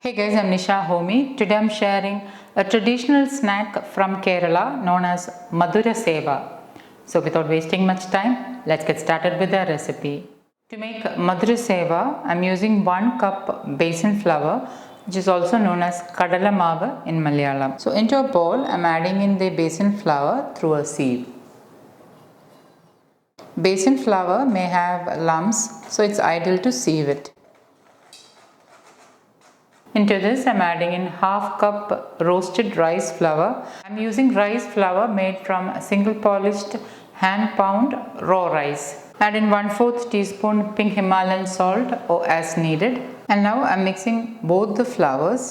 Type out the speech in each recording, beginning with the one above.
Hey guys, I'm Nisa Homey. Today I'm sharing a traditional snack from Kerala known as Madura Seva. So without wasting much time, let's get started with the recipe. To make Madura Seva, I'm using 1 cup basin flour, which is also known as kadala maavu in Malayalam. So into a bowl, I'm adding in the basin flour through a sieve. Basin flour may have lumps, so it's ideal to sieve it. Into this, I'm adding in half cup roasted rice flour. I'm using rice flour made from single polished hand pound raw rice. Add in 1/4 teaspoon pink Himalayan salt or as needed. And now I'm mixing both the flours.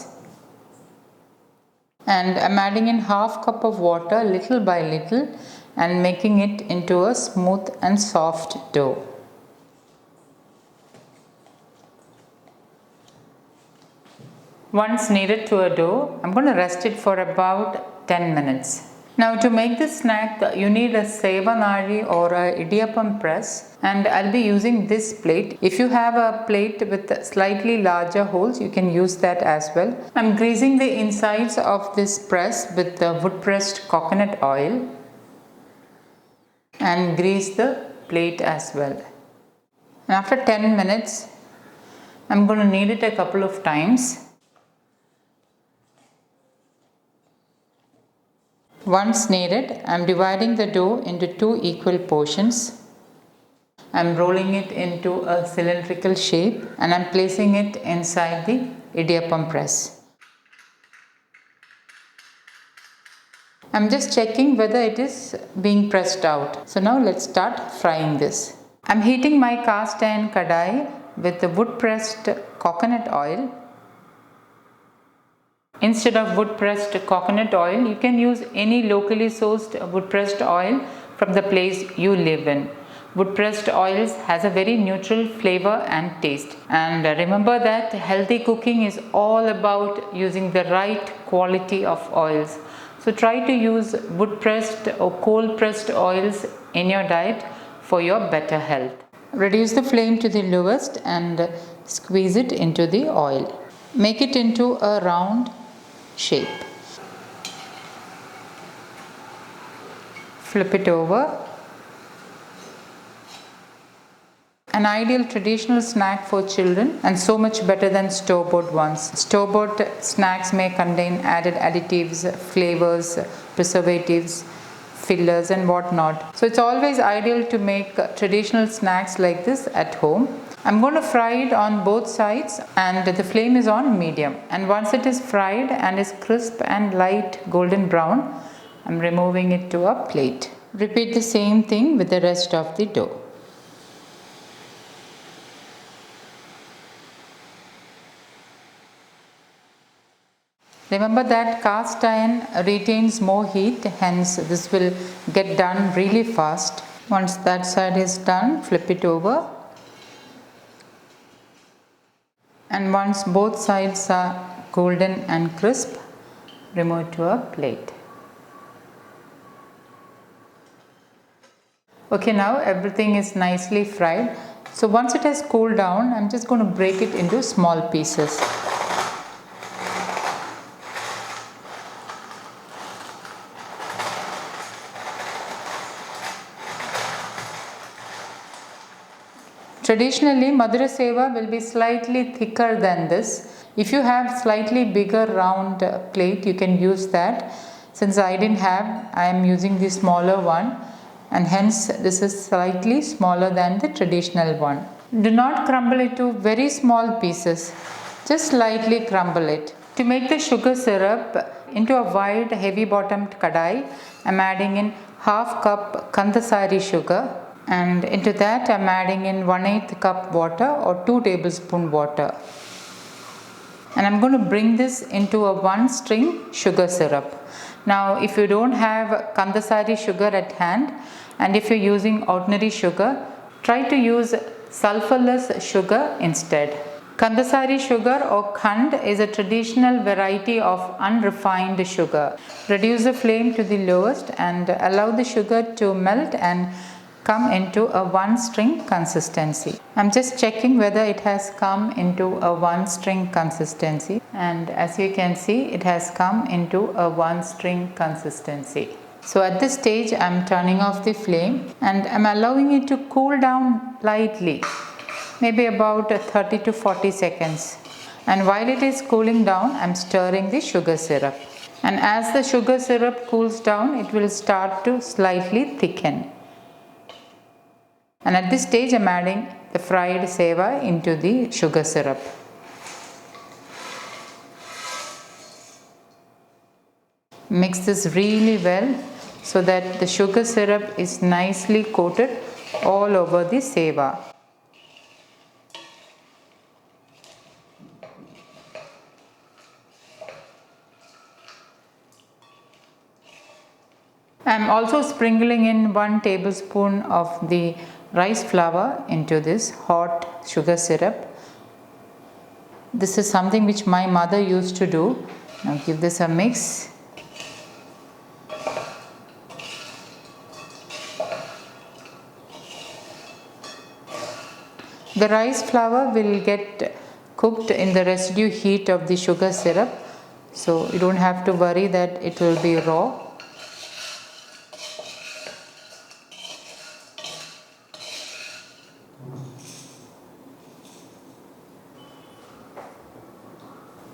And I'm adding in half cup of water little by little and making it into a smooth and soft dough. Once kneaded to a dough, I'm going to rest it for about 10 minutes. Now to make this snack, you need a Seva or a idiyappam press, and I'll be using this plate. If you have a plate with slightly larger holes, you can use that as well. I'm greasing the insides of this press with the wood pressed coconut oil and grease the plate as well. And after 10 minutes, I'm going to knead it a couple of times. Once kneaded, I'm dividing the dough into 2 equal portions. I'm rolling it into a cylindrical shape and I'm placing it inside the idiyappam press. I'm just checking whether it is being pressed out. So now let's start frying this. I'm heating my cast iron kadai with the wood pressed coconut oil. Instead of wood pressed coconut oil, you can use any locally sourced wood pressed oil from the place you live in. Wood pressed oils has a very neutral flavor and taste. And remember that healthy cooking is all about using the right quality of oils. So try to use wood pressed or cold pressed oils in your diet for your better health. Reduce the flame to the lowest and squeeze it into the oil. Make it into a round shape. Flip it over. An ideal traditional snack for children and so much better than store-bought ones. Store-bought snacks may contain added additives, flavors, preservatives, fillers and whatnot. So it's always ideal to make traditional snacks like this at home. I'm going to fry it on both sides and the flame is on medium. And once it is fried and is crisp and light golden brown, I'm removing it to a plate. Repeat the same thing with the rest of the dough. Remember that cast iron retains more heat, hence this will get done really fast. Once that side is done, flip it over. And once both sides are golden and crisp, remove it to a plate. Okay, now everything is nicely fried. So once it has cooled down, I'm just going to break it into small pieces. Traditionally, Madura Seva will be slightly thicker than this. If you have slightly bigger round plate, you can use that. Since I didn't have, I am using the smaller one and hence this is slightly smaller than the traditional one. Do not crumble it to very small pieces, just lightly crumble it. To make the sugar syrup, into a wide heavy bottomed kadai, I am adding in half cup kandasari sugar. And into that I am adding in 1/8 cup water or 2 tablespoon water. And I am going to bring this into a 1 string sugar syrup. Now if you don't have kandasari sugar at hand and if you are using ordinary sugar, try to use sulfurless sugar instead. Kandasari sugar or khand is a traditional variety of unrefined sugar. Reduce the flame to the lowest and allow the sugar to melt and come into a one string consistency. I'm just checking whether it has come into a one string consistency, and as you can see, it has come into a one string consistency. So at this stage, I'm turning off the flame and I'm allowing it to cool down lightly, maybe about 30 to 40 seconds. And while it is cooling down, I'm stirring the sugar syrup. And as the sugar syrup cools down, it will start to slightly thicken. And at this stage, I'm adding the fried seva into the sugar syrup. Mix this really well so that the sugar syrup is nicely coated all over the seva. I am also sprinkling in 1 tablespoon of the rice flour into this hot sugar syrup. This is something which my mother used to do. Now give this a mix. The rice flour will get cooked in the residue heat of the sugar syrup, so you don't have to worry that it will be raw.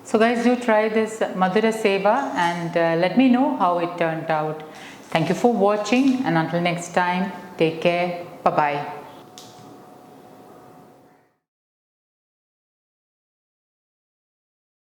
So guys, do try this Madura Seva and let me know how it turned out. Thank you for watching, and until next time, take care. Bye-bye.